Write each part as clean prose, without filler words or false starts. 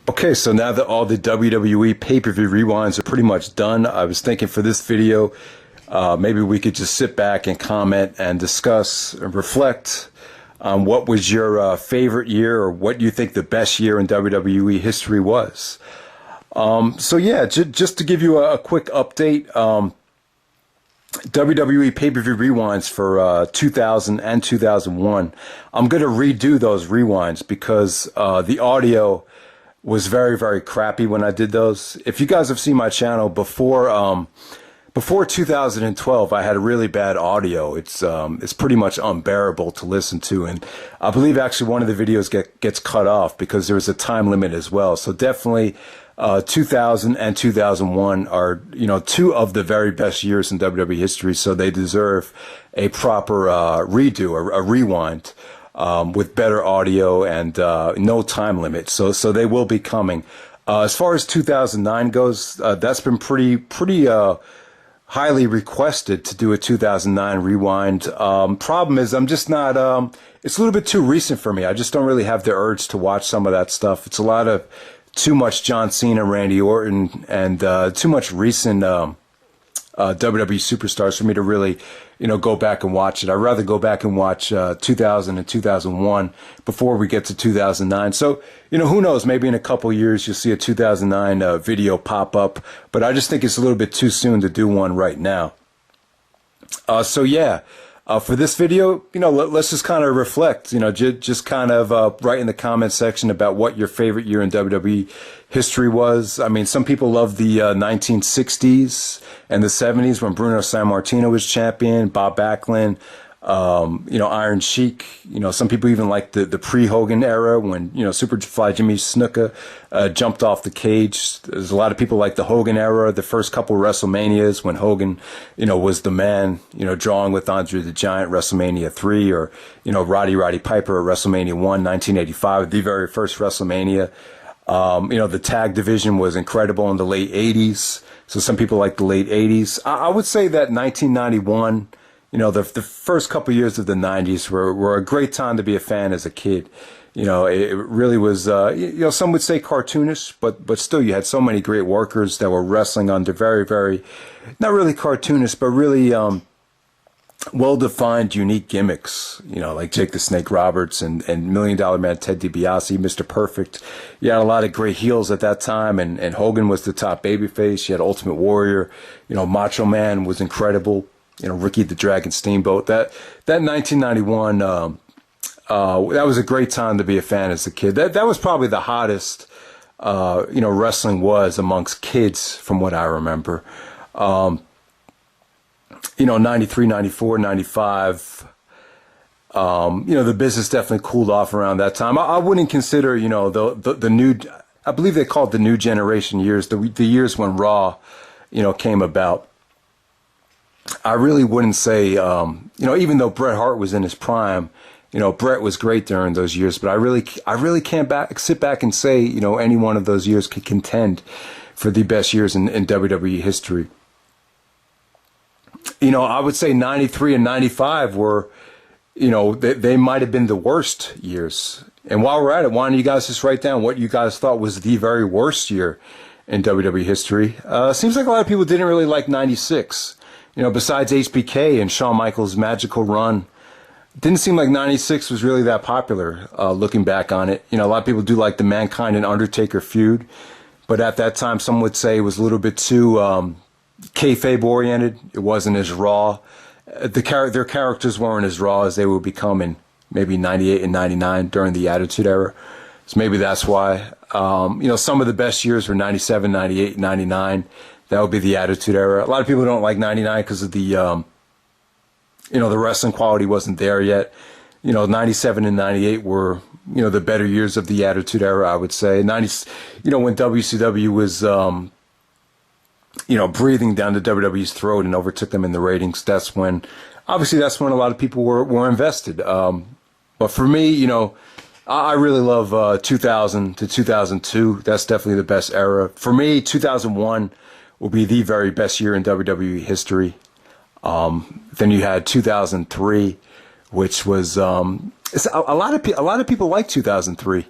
Okay, so now that all the WWE pay-per-view rewinds are pretty much done, I was thinking for this video, maybe we could just sit back and comment and discuss and reflect on what was your favorite year, or what you think the best year in WWE history was. So yeah, just to give you a quick update, WWE pay-per-view rewinds for 2000 and 2001. I'm going to redo those rewinds because the audio was very, very crappy when I did those. If you guys have seen my channel before 2012, I had a really bad audio. It's pretty much unbearable to listen to, and I believe actually one of the videos gets cut off because there was a time limit as well. So definitely 2000 and 2001 are, two of the very best years in WWE history, so they deserve a proper redo, a rewind, with better audio and no time limit. So they will be coming. As far as 2009 goes, that's been pretty highly requested to do a 2009 rewind. Problem is, I'm just not, it's a little bit too recent for me. I just don't really have the urge to watch some of that stuff. It's a lot of too much John Cena, Randy Orton, and too much recent WWE superstars for me to really, go back and watch it. I'd rather go back and watch 2000 and 2001 before we get to 2009. So, who knows? Maybe in a couple years you'll see a 2009 video pop up, but I just think it's a little bit too soon to do one right now. So yeah. For this video, let's just kind of reflect, just kind of write in the comment section about what your favorite year in WWE history was. I mean, some people love the 1960s and the 70s when Bruno Sammartino was champion, Bob Backlund, Iron Sheik. Some people even like the pre-Hogan era when, Superfly Jimmy Snuka jumped off the cage. There's a lot of people like the Hogan era, the first couple WrestleManias when Hogan, was the man, drawing with Andre the Giant, WrestleMania 3, or, Roddy Piper at WrestleMania 1, 1985, the very first WrestleMania. The tag division was incredible in the late 80s. So some people like the late 80s. I would say that 1991, the first couple years of the 90s were a great time to be a fan as a kid. It really was, some would say cartoonish, but still you had so many great workers that were wrestling under very, very, not really cartoonish, but really well-defined, unique gimmicks, like Jake the Snake Roberts and Million Dollar Man Ted DiBiase, Mr. Perfect. You had a lot of great heels at that time, and Hogan was the top babyface. You had Ultimate Warrior, Macho Man was incredible. Ricky the Dragon Steamboat. That 1991, that was a great time to be a fan as a kid. That was probably the hottest, wrestling was amongst kids from what I remember. 93, 94, 95, the business definitely cooled off around that time. I wouldn't consider, the new, I believe they call it the new generation years, the years when Raw, came about. I really wouldn't say, even though Bret Hart was in his prime, Bret was great during those years, but I really can't sit back and say, any one of those years could contend for the best years in WWE history. I would say 93 and 95 were, they might have been the worst years. And while we're at it, why don't you guys just write down what you guys thought was the very worst year in WWE history? Seems like a lot of people didn't really like 96. Besides HBK and Shawn Michaels' magical run, it didn't seem like 96 was really that popular, looking back on it. A lot of people do like the Mankind and Undertaker feud, but at that time, some would say it was a little bit too kayfabe oriented. It wasn't as raw. Their characters weren't as raw as they would become in maybe 98 and 99 during the Attitude Era. So maybe that's why. Some of the best years were 97, 98, 99. That would be the Attitude Era. A lot of people don't like 99 because of the, the wrestling quality wasn't there yet. 97 and 98 were, the better years of the Attitude Era, I would say. When WCW was, breathing down the WWE's throat and overtook them in the ratings, that's when a lot of people were invested. But for me, I really love 2000 to 2002. That's definitely the best era. For me, 2001 will be the very best year in WWE history. Then you had 2003, which was a lot of people like 2003.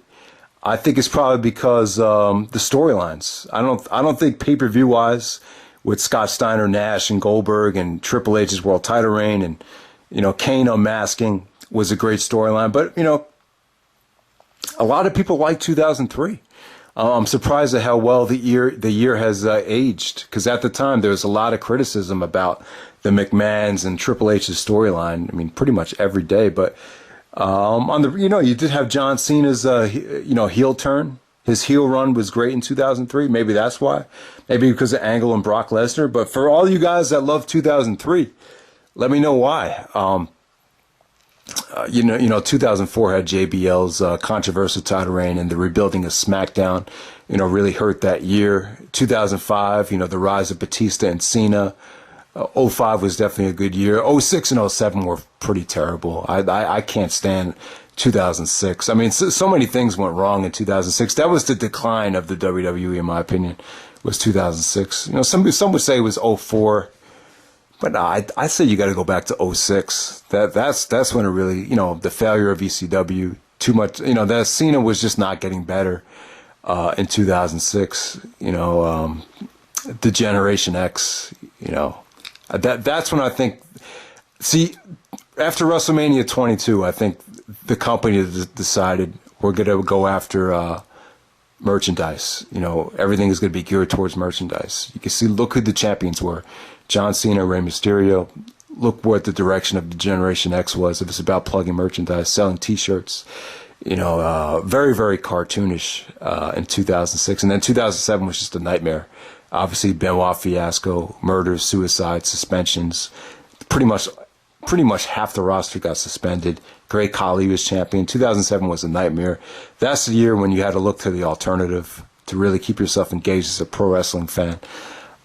I think it's probably because the storylines. I don't think pay-per-view wise, with Scott Steiner, Nash, and Goldberg, and Triple H's world title reign, and Kane unmasking was a great storyline. But a lot of people like 2003. I'm surprised at how well the year has aged, because at the time there was a lot of criticism about the McMahons and Triple H's storyline. I mean, pretty much every day. But on the you did have John Cena's heel turn. His heel run was great in 2003. Maybe that's why. Maybe because of Angle and Brock Lesnar. But for all you guys that love 2003, let me know why. 2004 had JBL's controversial title reign, and the rebuilding of SmackDown, really hurt that year. 2005, the rise of Batista and Cena. 05 was definitely a good year. 06 and 07 were pretty terrible. I can't stand 2006. I mean, so many things went wrong in 2006. That was the decline of the WWE, in my opinion, was 2006. Some would say it was 04. But no, I say you got to go back to 06. That's when it really, the failure of ECW, too much, that Cena was just not getting better in 2006. The Generation X, that's when I think, see, after WrestleMania 22, I think the company decided we're going to go after merchandise. Everything is going to be geared towards merchandise. You can see, look who the champions were. John Cena, Rey Mysterio. Look what the direction of the Generation X was. It was about plugging merchandise, selling T-shirts. Very, very cartoonish in 2006. And then 2007 was just a nightmare. Obviously, Benoit fiasco, murders, suicides, suspensions. Pretty much half the roster got suspended. Great Khali was champion. 2007 was a nightmare. That's the year when you had to look to the alternative to really keep yourself engaged as a pro wrestling fan.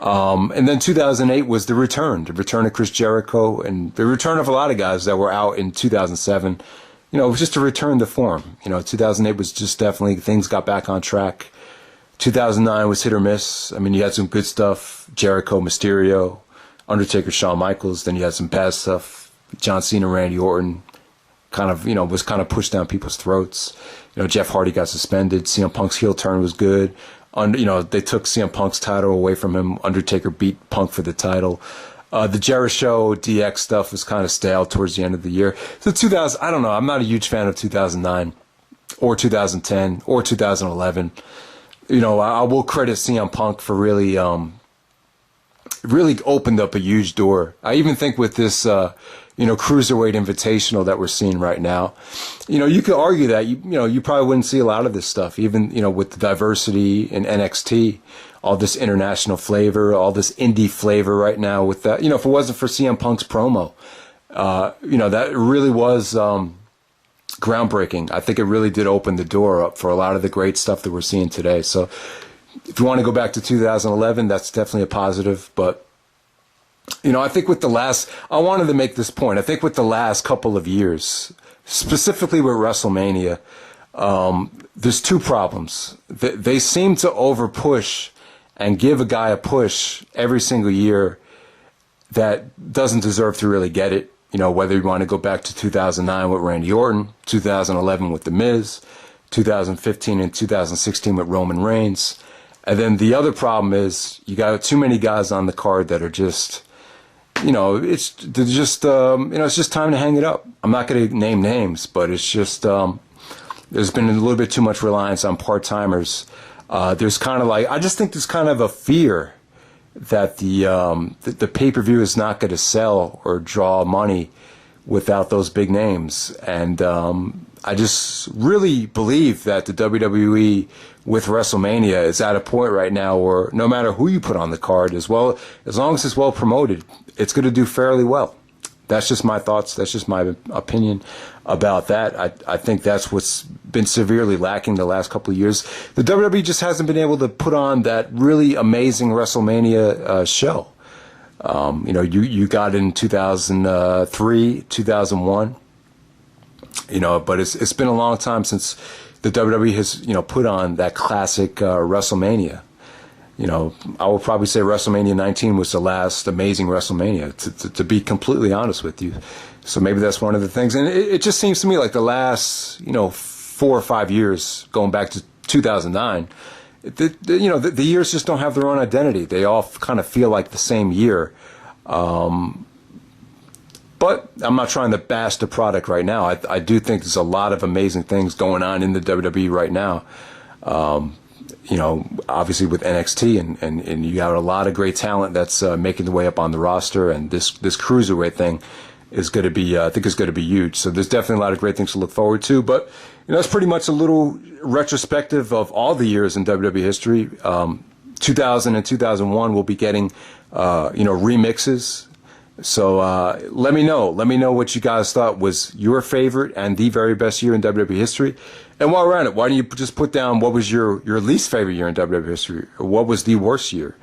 And then 2008 was the return of Chris Jericho, and the return of a lot of guys that were out in 2007. It was just a return to form. 2008 was just definitely, things got back on track. 2009 was hit or miss. I mean, you had some good stuff, Jericho, Mysterio, Undertaker, Shawn Michaels. Then you had some bad stuff, John Cena, Randy Orton, was kind of pushed down people's throats. Jeff Hardy got suspended. CM Punk's heel turn was good. They took CM Punk's title away from him. Undertaker beat Punk for the title. The Jericho DX stuff was kind of stale towards the end of the year. So 2000, I don't know. I'm not a huge fan of 2009 or 2010 or 2011. I will credit CM Punk for really opened up a huge door. I even think with this, Cruiserweight Invitational that we're seeing right now, you could argue that, you probably wouldn't see a lot of this stuff, even, with the diversity in NXT, all this international flavor, all this indie flavor right now with that, if it wasn't for CM Punk's promo, that really was, groundbreaking. I think it really did open the door up for a lot of the great stuff that we're seeing today. So if you want to go back to 2011, that's definitely a positive. But, I think I wanted to make this point. I think with the last couple of years, specifically with WrestleMania, there's two problems. They seem to over push and give a guy a push every single year that doesn't deserve to really get it. Whether you want to go back to 2009 with Randy Orton, 2011 with The Miz, 2015 and 2016 with Roman Reigns. And then the other problem is you got too many guys on the card that are just, it's just time to hang it up. I'm not going to name names, but it's just, there's been a little bit too much reliance on part-timers. There's kind of I just think there's kind of a fear that the pay-per-view is not going to sell or draw money without those big names. And I just really believe that the WWE with WrestleMania is at a point right now where no matter who you put on the card, as long as it's well promoted, it's going to do fairly well. That's just my thoughts. That's just my opinion about that. I think that's what's been severely lacking the last couple of years. The WWE just hasn't been able to put on that really amazing WrestleMania show. You got it in 2003, 2001. But it's been a long time since the WWE has put on that classic WrestleMania. I will probably say WrestleMania 19 was the last amazing WrestleMania, to be completely honest with you. So maybe that's one of the things. And it just seems to me like the last, 4 or 5 years going back to 2009, the years just don't have their own identity. They all kind of feel like the same year. But I'm not trying to bash the product right now. I do think there's a lot of amazing things going on in the WWE right now. Obviously with NXT, and you have a lot of great talent that's making the way up on the roster, and this Cruiserweight thing is going to be, I think, is going to be huge. So there's definitely a lot of great things to look forward to. But it's pretty much a little retrospective of all the years in WWE history. 2000 and 2001 we'll be getting remixes. So let me know what you guys thought was your favorite and the very best year in WWE history. And while we're at it, why don't you just put down what was your least favorite year in WWE history, or what was the worst year?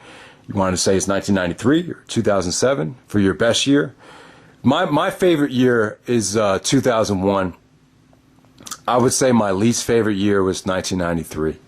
You want to say it's 1993 or 2007 for your best year? My favorite year is 2001. I would say my least favorite year was 1993.